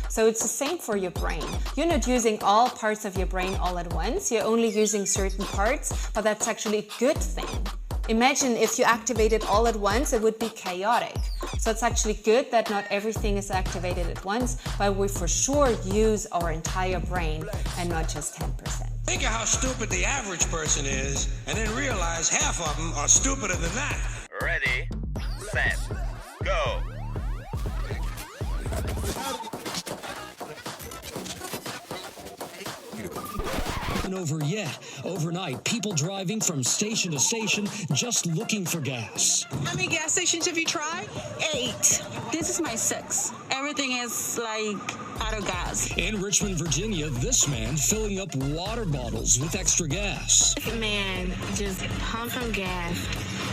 So it's the same for your brain. You're not using all parts of your brain all at once, you're only using certain parts, but that's actually a good thing. Imagine if you activate it all at once, it would be chaotic. So it's actually good that not everything is activated at once, but we for sure use our entire brain and not just 10%. Think of how stupid the average person is, and then realize half of them are stupider than that. Ready, set, go. Over yet. Overnight, people driving from station to station just looking for gas. How many gas stations have you tried? 8. This is my 6th. Everything is like out of gas. In Richmond, Virginia, this man filling up water bottles with extra gas. This man just pumped some gas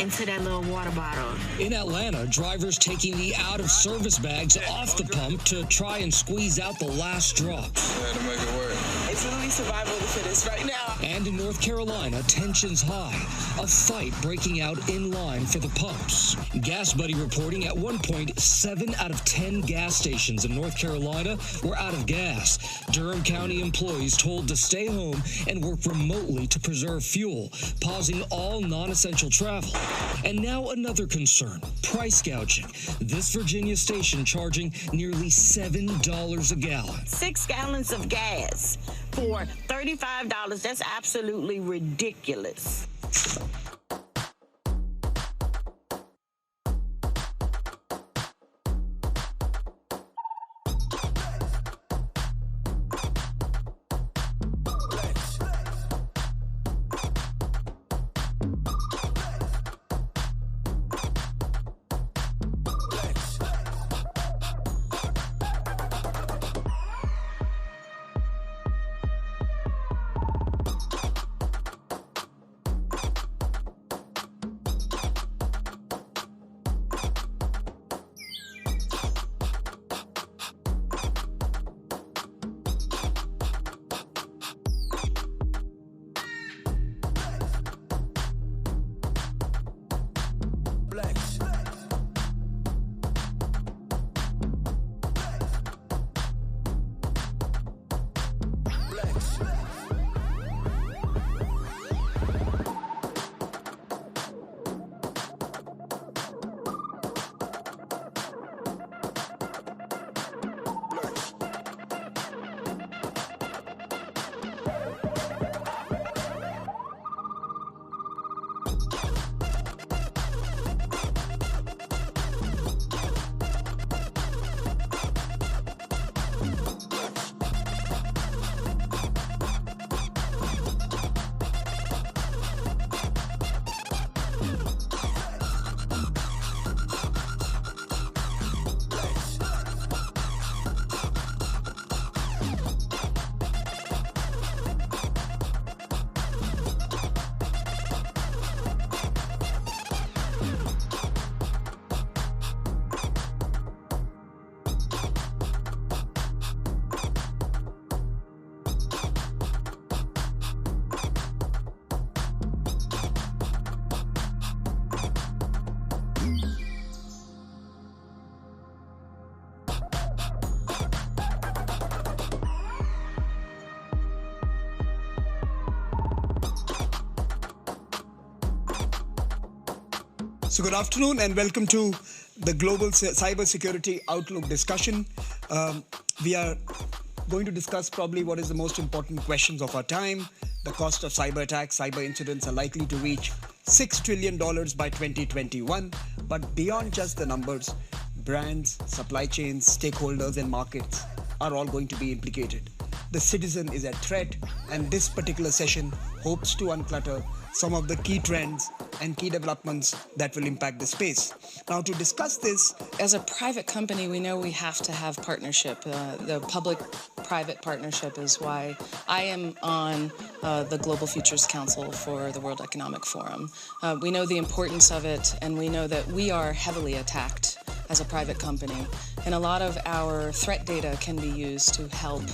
into that little water bottle. In Atlanta, drivers taking the out-of-service bags off the pump to try and squeeze out the last drop. To make it work. It's literally survival of the fittest right now. And in North Carolina, tensions high. A fight breaking out in line for the pumps. Gas Buddy reporting at one point, 7 out of 10 gas stations in North Carolina were out of gas. Durham County employees told to stay home and work remotely to preserve fuel, pausing all non-essential travel. And now another concern, price gouging. This Virginia station charging nearly $7 a gallon. 6 gallons of gas for $35. That's absolutely ridiculous. So good afternoon and welcome to the Global Cybersecurity Outlook discussion. We are going to discuss probably what is the most important questions of our time. The cost of cyber attacks, cyber incidents are likely to reach $6 trillion by 2021. But beyond just the numbers, brands, supply chains, stakeholders and markets are all going to be implicated. The citizen is at threat, and this particular session hopes to unclutter some of the key trends and key developments that will impact the space. Now, to discuss this, as a private company, we know we have to have partnership. The public-private partnership is why I am on the Global Futures Council for the World Economic Forum. We know the importance of it, and we know that we are heavily attacked as a private company. And a lot of our threat data can be used to help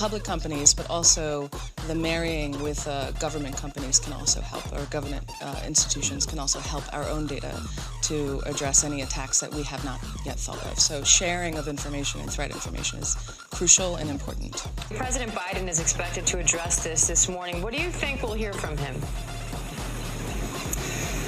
public companies, but also the marrying with government companies can also help, or government institutions can also help our own data to address any attacks that we have not yet thought of. So sharing of information and threat information is crucial and important. President Biden is expected to address this morning. What do you think we'll hear from him?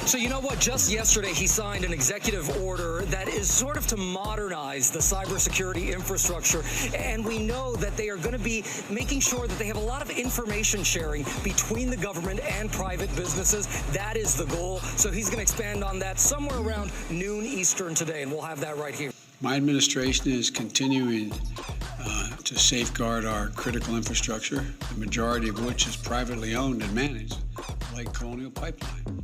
So you know what? Just yesterday, he signed an executive order that is sort of to modernize the cybersecurity infrastructure. And we know that they are going to be making sure that they have a lot of information sharing between the government and private businesses. That is the goal. So he's going to expand on that somewhere around noon Eastern today, and we'll have that right here. My administration is continuing to safeguard our critical infrastructure, the majority of which is privately owned and managed, like Colonial Pipeline.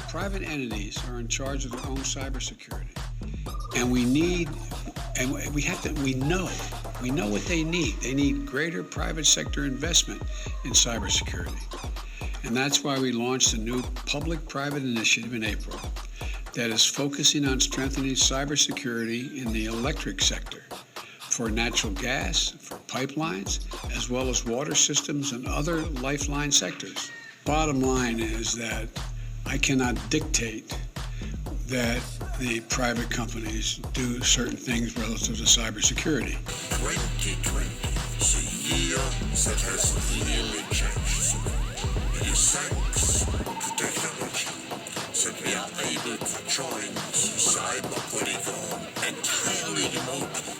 Private entities are in charge of their own cybersecurity, and we know what they need. They need greater private sector investment in cybersecurity, and that's why we launched a new public-private initiative in April that is focusing on strengthening cybersecurity in the electric sector, for natural gas, for pipelines, as well as water systems and other lifeline sectors. Bottom line is that I cannot dictate that the private companies do certain things relative to cybersecurity. 2020 is a year that has really changed. It is thanks to technology that we are able to join cyber polygon entirely remotely.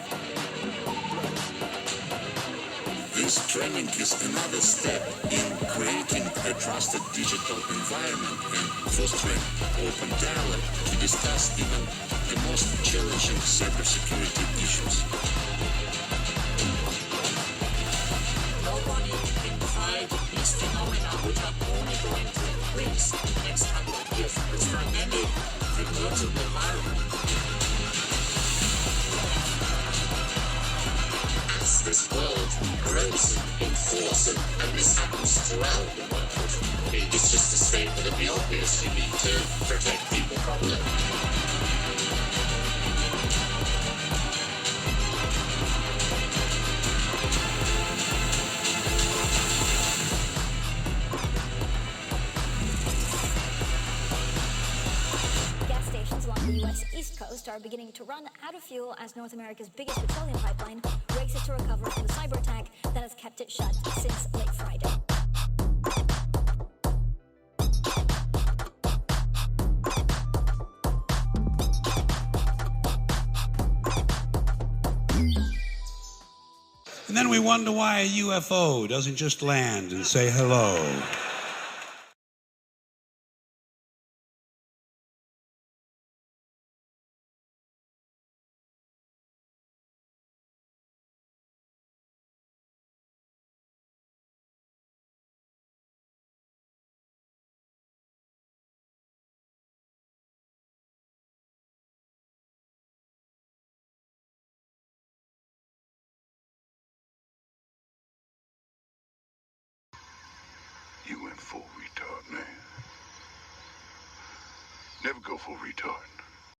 This training is another step in creating a trusted digital environment and fostering open dialogue to discuss even the most challenging cybersecurity issues. Nobody can hide these phenomena, which are only going to increase in the next couple of years. It's dynamic, remote environment. As this world grows in force, and this happens throughout the world, it's just to state that we obviously need to protect people properly. Gas stations along the U.S. East Coast are beginning to run out of fuel as North America's biggest petroleum pipeline races to recover from the cyber attack that has kept it shut since late Friday. And then we wonder why a UFO doesn't just land and say hello. You went full retard, man. Never go full retard.